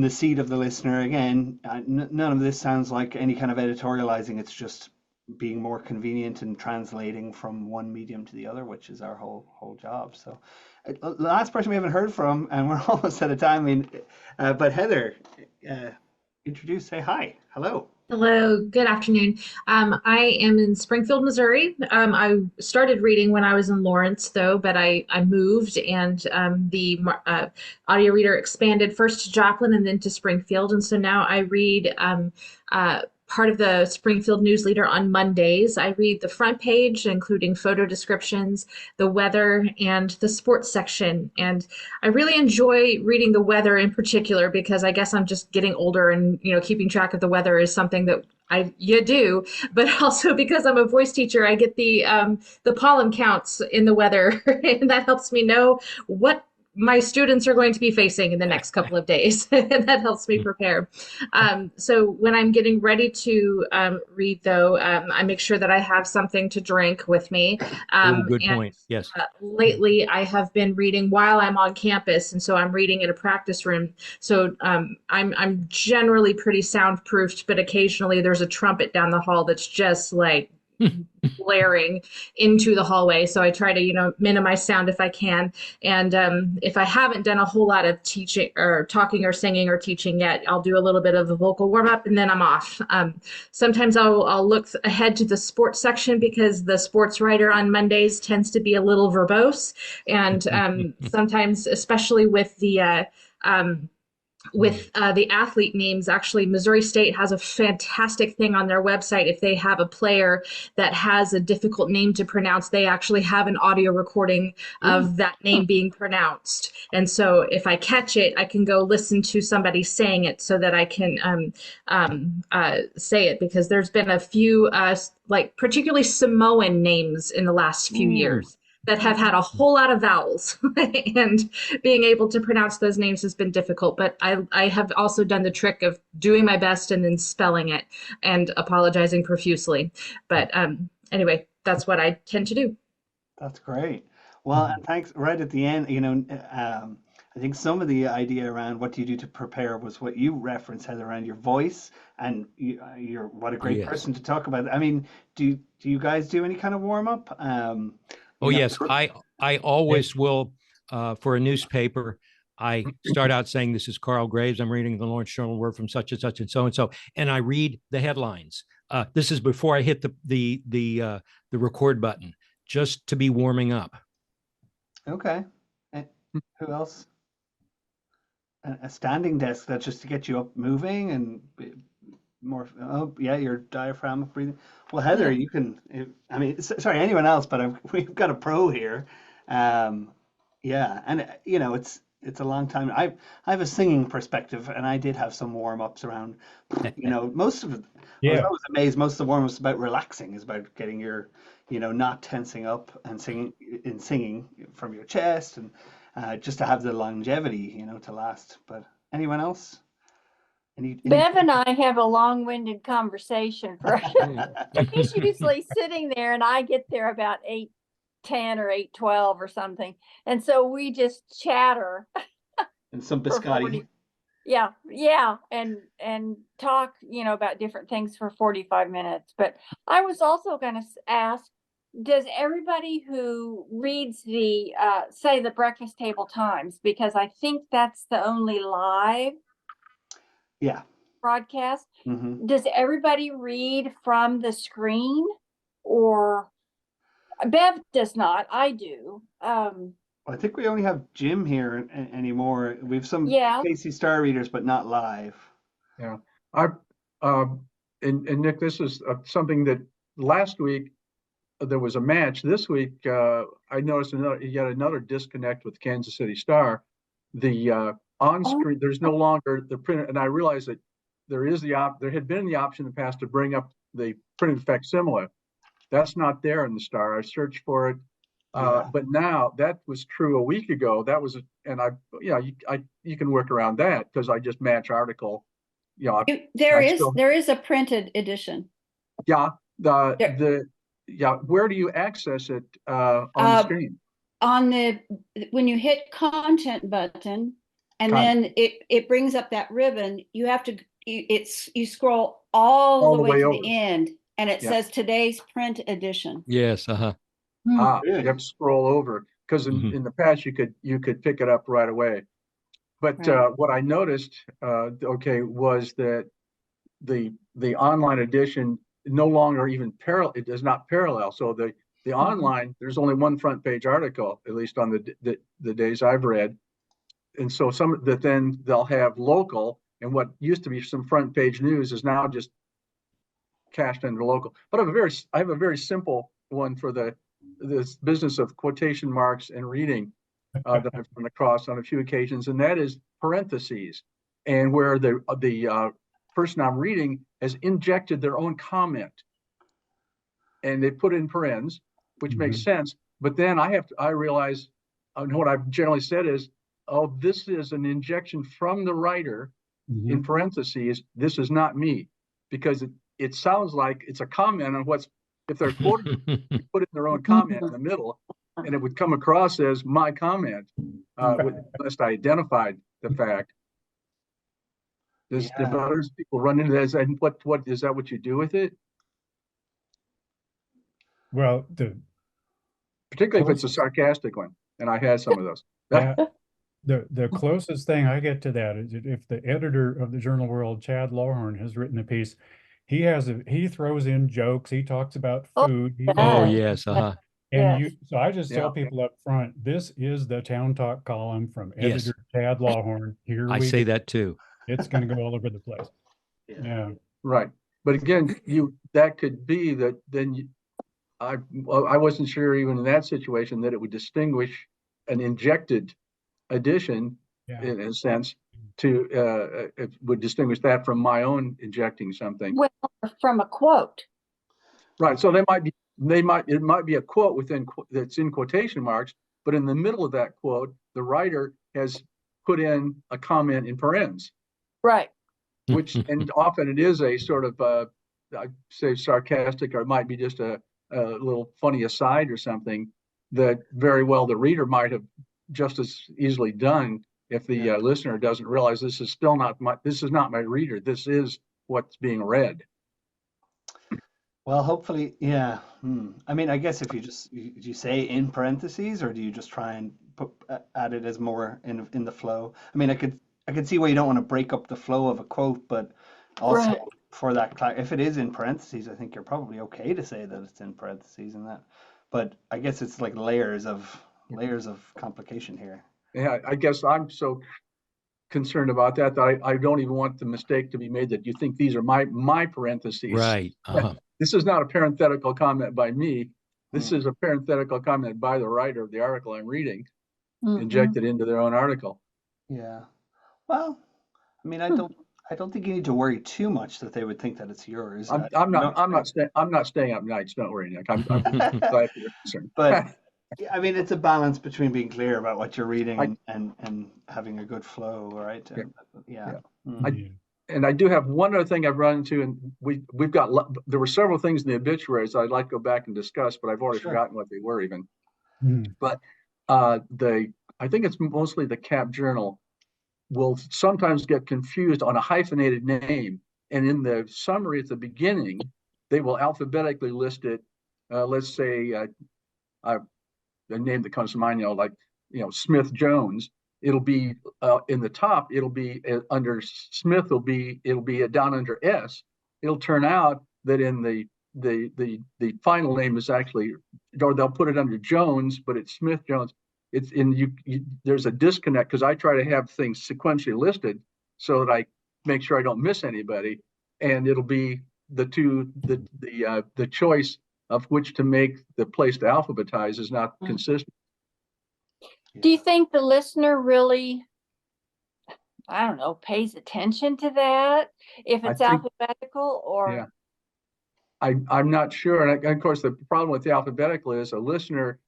the seat of the listener. Again, none of this sounds like any kind of editorializing. It's just being more convenient and translating from one medium to the other, which is our whole job. So the last person we haven't heard from, and we're almost out of time, but Heather, say hi. Hello. Hello, good afternoon. I am in Springfield, Missouri. I started reading when I was in Lawrence, though, but I moved, and the audio reader expanded first to Joplin and then to Springfield. And so now I read part of the Springfield News Leader on Mondays. I read the front page, including photo descriptions, the weather, and the sports section. And I really enjoy reading the weather in particular because I guess I'm just getting older and, keeping track of the weather is something that you do, but also because I'm a voice teacher, I get the pollen counts in the weather, and that helps me know what my students are going to be facing in the next couple of days, and that helps me prepare. So when I'm getting ready to read, though, I make sure that I have something to drink with me. Good point. Yes. Lately, I have been reading while I'm on campus, and so I'm reading in a practice room. So I'm generally pretty soundproofed, but occasionally there's a trumpet down the hall that's just like blaring into the hallway. So I try to, minimize sound if I can. And if I haven't done a whole lot of teaching or talking or singing or teaching yet, I'll do a little bit of a vocal warm up and then I'm off. Sometimes I'll look ahead to the sports section because the sports writer on Mondays tends to be a little verbose. And sometimes, especially with the with the athlete names. Actually, Missouri State has a fantastic thing on their website. If they have a player that has a difficult name to pronounce, they actually have an audio recording of that name being pronounced. And so if I catch it, I can go listen to somebody saying it so that I can say it, because there's been a few like particularly Samoan names in the last few years that have had a whole lot of vowels, and being able to pronounce those names has been difficult. But I have also done the trick of doing my best and then spelling it and apologizing profusely. But anyway, that's what I tend to do. That's great. Well, and thanks. Right at the end, I think some of the idea around what do you do to prepare was what you referenced, Heather, around your voice, and you're what a great Yes. person to talk about. I mean, do you guys do any kind of warm up? Oh, yes. I always will, for a newspaper, I start out saying, this is Carl Graves. I'm reading the Lawrence Journal Word from such and such and so and so. And I read the headlines. This is before I hit the record button, just to be warming up. Okay. And who else? A standing desk, that's just to get you up moving and more. Oh, yeah, your diaphragmatic breathing. Well, Heather, you can. I mean, sorry, anyone else, but we've got a pro here. Yeah, and it's a long time. I have a singing perspective, and I did have some warm ups around. Most of it. I was always amazed. Most of the warm ups about relaxing is about getting your, not tensing up and singing from your chest, and just to have the longevity, to last. But anyone else? Bev and I have a long-winded conversation. He's usually sitting there, and I get there about 8:10 or 8:12 or something, and so we just chatter. And some biscotti. Yeah, and talk, about different things for 45 minutes. But I was also going to ask, does everybody who reads the say the Breakfast Table Times, because I think that's the only live broadcast, does everybody read from the screen? Or Bev does not, I do. I think we only have Jim here anymore. We have some Casey Star readers, but not live. Yeah, and Nick, this is something that last week there was a match. This week I noticed yet another disconnect with Kansas City Star. The on screen, there's no longer the print, and I realized that there had been the option in the past to bring up the printed facsimile. That's not there in the Star. I searched for it. But now that was true a week ago. That was, you can work around that because I just match article. There is a printed edition. Yeah. Where do you access it on the screen? When you hit content button, and then it brings up that ribbon. You have to you scroll all the way to the end, and it says today's print edition. Yes. You have to scroll over because in the past you could pick it up right away. But what I noticed, was that the online edition no longer even it does not parallel. So the online, there's only one front page article, at least on the days I've read. And so then they'll have local, and what used to be some front page news is now just cached under local. But I have a very simple one for this business of quotation marks and reading that I've run across on a few occasions, and that is parentheses, and where the person I'm reading has injected their own comment, and they put in parens, which makes sense. But then I realize what I've generally said is, this is an injection from the writer in parentheses. This is not me, because it sounds like it's a comment on if they're quoted, put in their own comment in the middle, and it would come across as my comment, unless I identified the fact. Does others people run into that? And what is that? What you do with it? Well, particularly if it's a sarcastic one, and I had some of those. The closest thing I get to that is if the editor of the Journal World, Chad Lawhorn, has written a piece. He throws in jokes. He talks about food. Yes. And Yes. so I just tell Yeah. people up front, this is the Town Talk column from Yes. editor Tad Lawhorn. Here I we say go. that too. It's going to go all over the place. Yeah. Right. But again, that could be that then I wasn't sure even in that situation that it would distinguish an injected addition in a sense to it would distinguish that from my own injecting something. Well, from a quote. Right. So it might be a quote that's in quotation marks, but in the middle of that quote, the writer has put in a comment in parens. Right. Which, and often it is a sort of, I'd say sarcastic, or it might be just a little funny aside or something that very well the reader might have just as easily done if the listener doesn't realize this is not my reader. This is what's being read. Well, hopefully, yeah. I mean, I guess if do you say in parentheses, or do you just try and add it as more in the flow? I mean, I could see why you don't want to break up the flow of a quote, but also Right. for that, if it is in parentheses, I think you're probably okay to say that it's in parentheses and that. But I guess it's like layers of complication here. Yeah, I guess I'm so concerned about that I don't even want the mistake to be made that you think these are my parentheses. Right. This is not a parenthetical comment by me. This is a parenthetical comment by the writer of the article I'm reading, injected into their own article. Yeah. Well, I mean, I don't think you need to worry too much that they would think that it's yours. I'm not staying up nights. Don't worry, Nick. I'm glad you're concerned. But I mean, it's a balance between being clear about what you're reading and having a good flow, right? Yeah. And I do have one other thing I've run into, and we've got there were several things in the obituaries I'd like to go back and discuss, but I've already forgotten what they were even. But I think it's mostly the Cap Journal will sometimes get confused on a hyphenated name, and in the summary at the beginning, they will alphabetically list it. Let's say the name that comes to mind, like Smith Jones. It'll be in the top. It'll be under Smith. It'll be down under S. It'll turn out that in the final name is actually, or they'll put it under Jones, but it's Smith Jones. It's in there's a disconnect because I try to have things sequentially listed so that I make sure I don't miss anybody, and it'll be the choice of which to make the place to alphabetize is not consistent. Do you think the listener really, I don't know, pays attention to that if it's alphabetical or? Yeah, I'm not sure. And of course, the problem with the alphabetical is a listener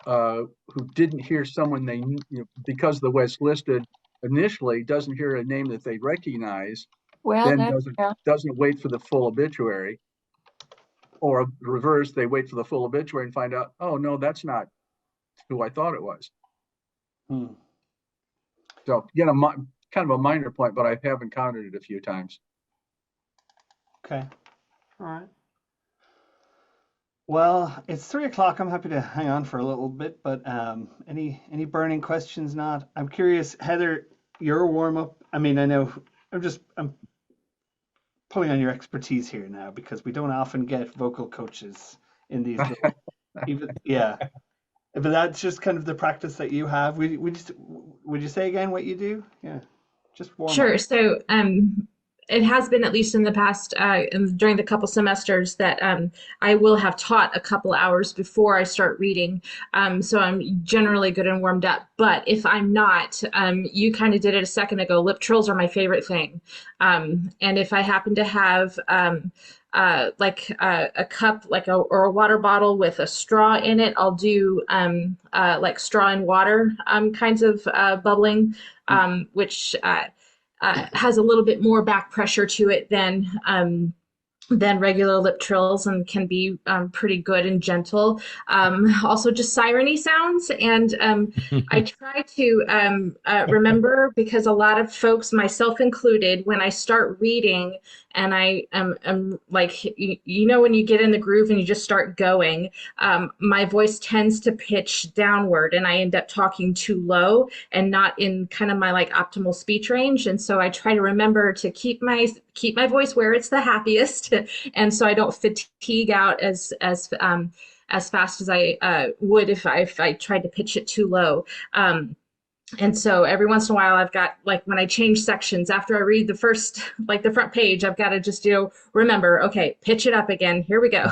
who didn't hear someone they knew, because of the way it's listed initially, doesn't hear a name that they recognize, then doesn't wait for the full obituary. Or reverse, they wait for the full obituary and find out, oh no, that's not who I thought it was. So again, kind of a minor point, but I have encountered it a few times. Okay. All right. Well, it's 3:00. I'm happy to hang on for a little bit, but any burning questions? Not. I'm curious, Heather, your warm up. I mean, I know I'm pulling on your expertise here now because we don't often get vocal coaches in these. But that's just kind of the practice that you have. Would you say again what you do? Yeah, just warm Sure. up. So it has been, at least in the past, during the couple semesters, that I will have taught a couple hours before I start reading. So I'm generally good and warmed up. But if I'm not, you kind of did it a second ago. Lip trills are my favorite thing. And if I happen to have like a cup, or a water bottle with a straw in it, I'll do like straw and water kinds of bubbling, which has a little bit more back pressure to it than regular lip trills and can be pretty good and gentle. Also just siren-y sounds. And I try to remember, because a lot of folks, myself included, when I start reading and I am like, when you get in the groove and you just start going, my voice tends to pitch downward and I end up talking too low and not in kind of my like optimal speech range. And so I try to remember to keep my voice where it's the happiest, and so I don't fatigue out as as fast as I would if I tried to pitch it too low. And so every once in a while, I've got, like, when I change sections after I read the first, like the front page, I've got to just remember, okay, pitch it up again. Here we go.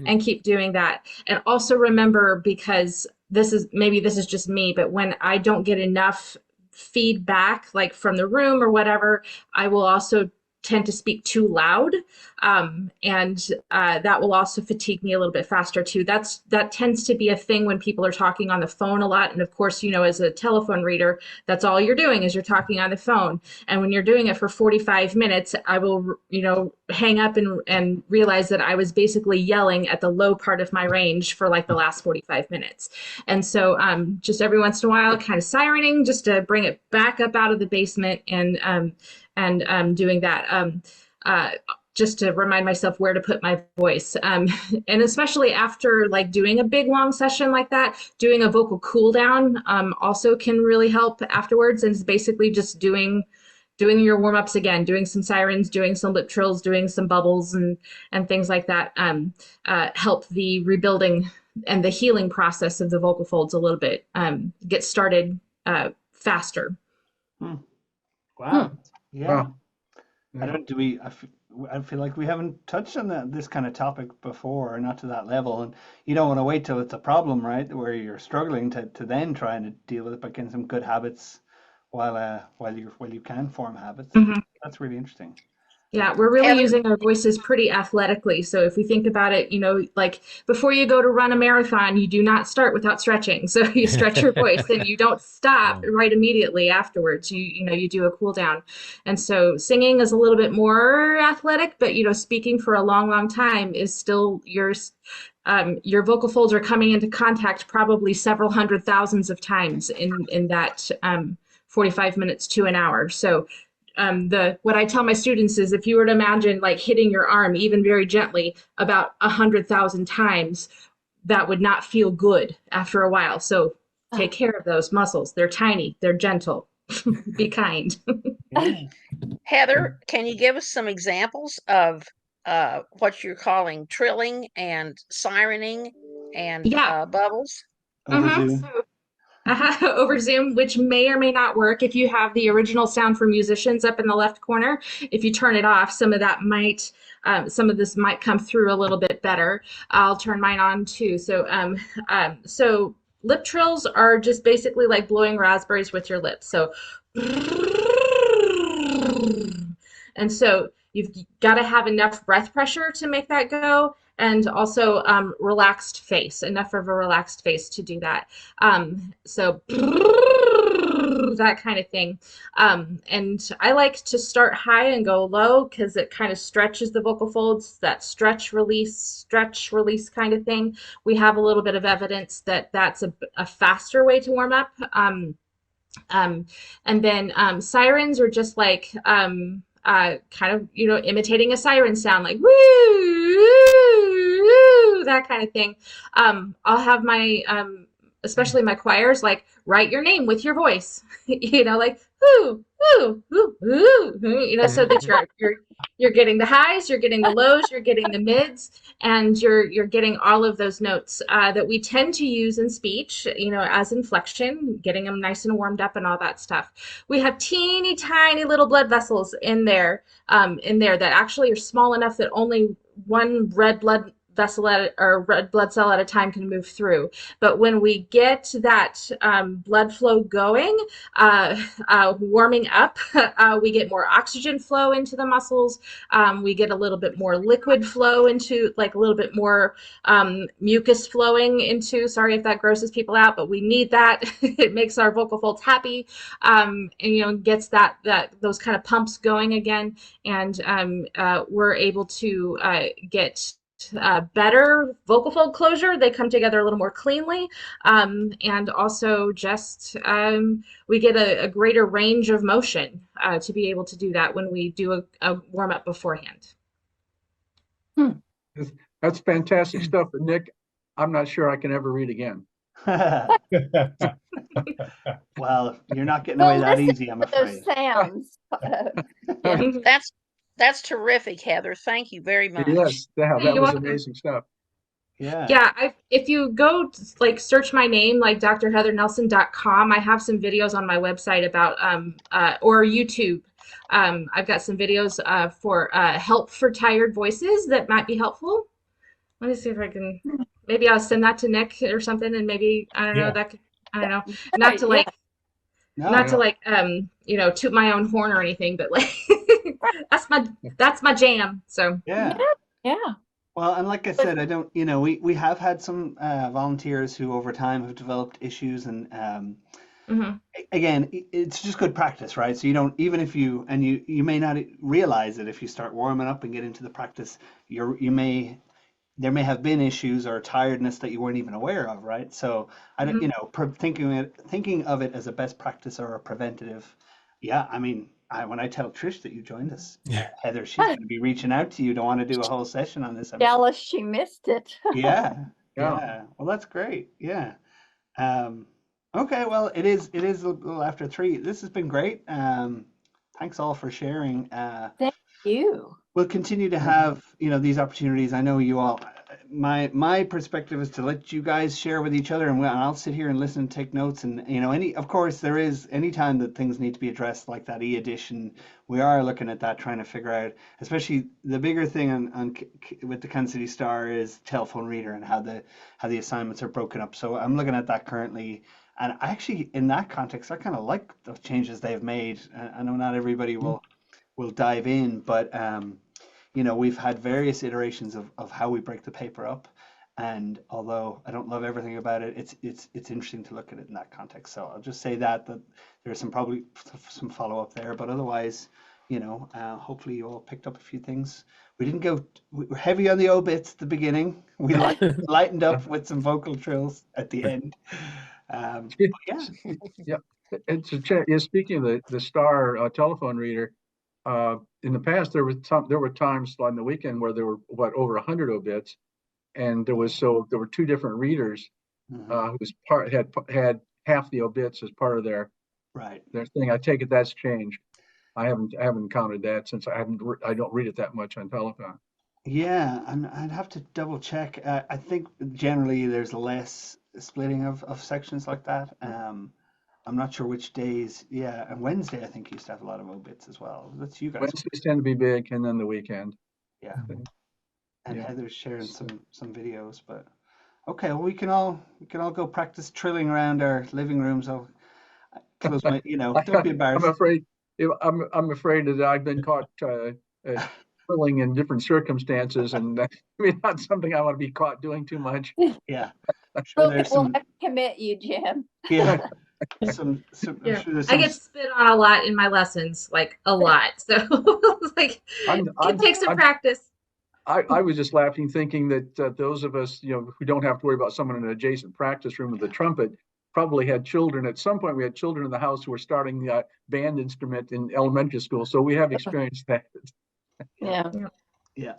and keep doing that. And also remember, because this is just me, but when I don't get enough feedback, like from the room or whatever, I will also tend to speak too loud. And that will also fatigue me a little bit faster too. That tends to be a thing when people are talking on the phone a lot. And of course, as a telephone reader, that's all you're doing is you're talking on the phone. And when you're doing it for 45 minutes, I will, hang up and realize that I was basically yelling at the low part of my range for like the last 45 minutes. And so just every once in a while, kind of sirening just to bring it back up out of the basement and doing that. Just to remind myself where to put my voice. And especially after like doing a big long session like that, doing a vocal cool down also can really help afterwards. And it's basically just doing your warm-ups again, doing some sirens, doing some lip trills, doing some bubbles and things like that help the rebuilding and the healing process of the vocal folds a little bit, get started faster. Wow. Yeah. Wow. I feel like we haven't touched on this kind of topic before, or not to that level. And you don't want to wait till it's a problem, right? Where you're struggling to then try and deal with it by getting some good habits while you can form habits. Mm-hmm. That's really interesting. Yeah, we're really Heather? using our voices pretty athletically. So if we think about it, like before you go to run a marathon, you do not start without stretching. So you stretch your voice and you don't stop right immediately afterwards. You do a cool down. And so singing is a little bit more athletic, but speaking for a long, long time is still your vocal folds are coming into contact probably several hundred thousands of times in that 45 minutes to an hour. So what I tell my students is, if you were to imagine like hitting your arm even very gently about 100,000 times, that would not feel good after a while. So take care of those muscles. They're tiny, they're gentle. Be kind. Heather, can you give us some examples of what you're calling trilling and sirening and bubbles? Over Zoom, which may or may not work. If you have the original Sound for Musicians up in the left corner, if you turn it off, some of this might come through a little bit better. I'll turn mine on too. So lip trills are just basically like blowing raspberries with your lips. So, and so you've got to have enough breath pressure to make that go. And also relaxed face, enough of a relaxed face to do that. So that kind of thing. And I like to start high and go low because it kind of stretches the vocal folds, that stretch, release kind of thing. We have a little bit of evidence that that's a faster way to warm up. And then sirens are just like kind of, imitating a siren sound, like woo, that kind of thing. I'll have my, especially my choirs, like write your name with your voice, like woo, woo, woo, woo, so that you're getting the highs, you're getting the lows, you're getting the mids, and you're getting all of those notes that we tend to use in speech, as inflection, getting them nice and warmed up and all that stuff. We have teeny tiny little blood vessels in there that actually are small enough that only one red blood vessel red blood cell at a time can move through. But when we get that blood flow going, warming up, we get more oxygen flow into the muscles. We get a little bit more liquid flow into, like a little bit more mucus flowing into, sorry if that grosses people out, but we need that. It makes our vocal folds happy, and gets those kind of pumps going again. And we're able to get better vocal fold closure. They come together a little more cleanly, and also just we get a greater range of motion to be able to do that when we do a warm up beforehand. That's fantastic stuff. But Nick, I'm not sure I can ever read again. Well, you're not getting away that easy, I'm afraid. Those sounds. That's terrific, Heather. Thank you very much. Yes, that was amazing stuff. Yeah. Yeah, if you go like search my name, like drheathernelson.com, I have some videos on my website about or YouTube. I've got some videos for help for tired voices that might be helpful. Let me see if I can, maybe I'll send that to Nick or something, and maybe, I don't know, Yeah. that could, I don't know, Right, not to yeah. like, No, not to like, you know, toot my own horn or anything, but like, that's my jam. So yeah. Yeah. Well, and like I said, I don't, you know, we have had some volunteers who over time have developed issues, and mhm. again, it's just good practice, right? So you don't, even if you, and you may not realize it if you start warming up and get into the practice, there may have been issues or tiredness that you weren't even aware of, right? So I don't, you know, thinking of it as a best practice or a preventative. Yeah, I mean, when I tell Trish that you joined us, Yeah. Heather, she's going to be reaching out to you to want to do a whole session on this. I'm sure. Jealous she missed it. Yeah, Yeah. yeah. Well, that's great. Yeah. Okay. Well, it is a little after 3. This has been great. Thanks all for sharing. Thank you. We'll continue to have, you know, these opportunities. I know you all. My perspective is to let you guys share with each other, and I'll sit here and listen and take notes. And you know, of course, there is any time that things need to be addressed, like that e-edition, we are looking at that, trying to figure out. Especially the bigger thing with the Kansas City Star is telephone reader and how the assignments are broken up. So I'm looking at that currently. And I actually, in that context, I kind of like the changes they've made. I know not everybody will dive in, but you know, we've had various iterations of how we break the paper up, and although I don't love everything about it, it's interesting to look at it in that context. So I'll just say that there's probably some follow up there, but otherwise, you know, hopefully you all picked up a few things. We were heavy on the obits at the beginning. We lightened up with some vocal trills at the end. Yeah. Yeah. Speaking of the Star telephone reader, in the past there were times on the weekend where there were over 100 obits, and there were 2 different readers whose part had half the obits as part of their thing. I take it that's changed. I haven't encountered that since I don't read it that much on telephone. Yeah, and I'd have to double check. I think generally there's less splitting of sections like that. I'm not sure which days. Yeah, and Wednesday I think used to have a lot of obits as well. That's you guys. Wednesdays tend to be big, and then the weekend. Yeah. And Yeah. Heather's sharing some videos, but okay, well we can all go practice trilling around our living rooms. I'll close my, you know, don't be embarrassed. I'm afraid that I've been caught trilling in different circumstances, and that's not something I want to be caught doing too much. Yeah. I'm sure there's some. We'll have to commit you, Jim. Yeah. Yeah. I'm sure there's I some. get spit on a lot in my lessons, like a lot. So like it takes some practice. I was just laughing, thinking that those of us, you know, who don't have to worry about someone in an adjacent practice room with a trumpet, probably had children. At some point, we had children in the house who were starting the band instrument in elementary school, so we have experienced that. Yeah. Yeah.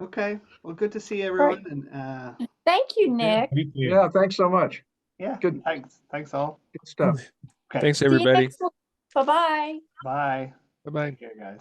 Okay. Well, good to see everyone. And thank you, Nick. Yeah, thanks so much. Yeah. Good. Thanks all. Good stuff. Okay. Thanks, everybody. Bye-bye. Bye. Bye-bye. Take care, guys.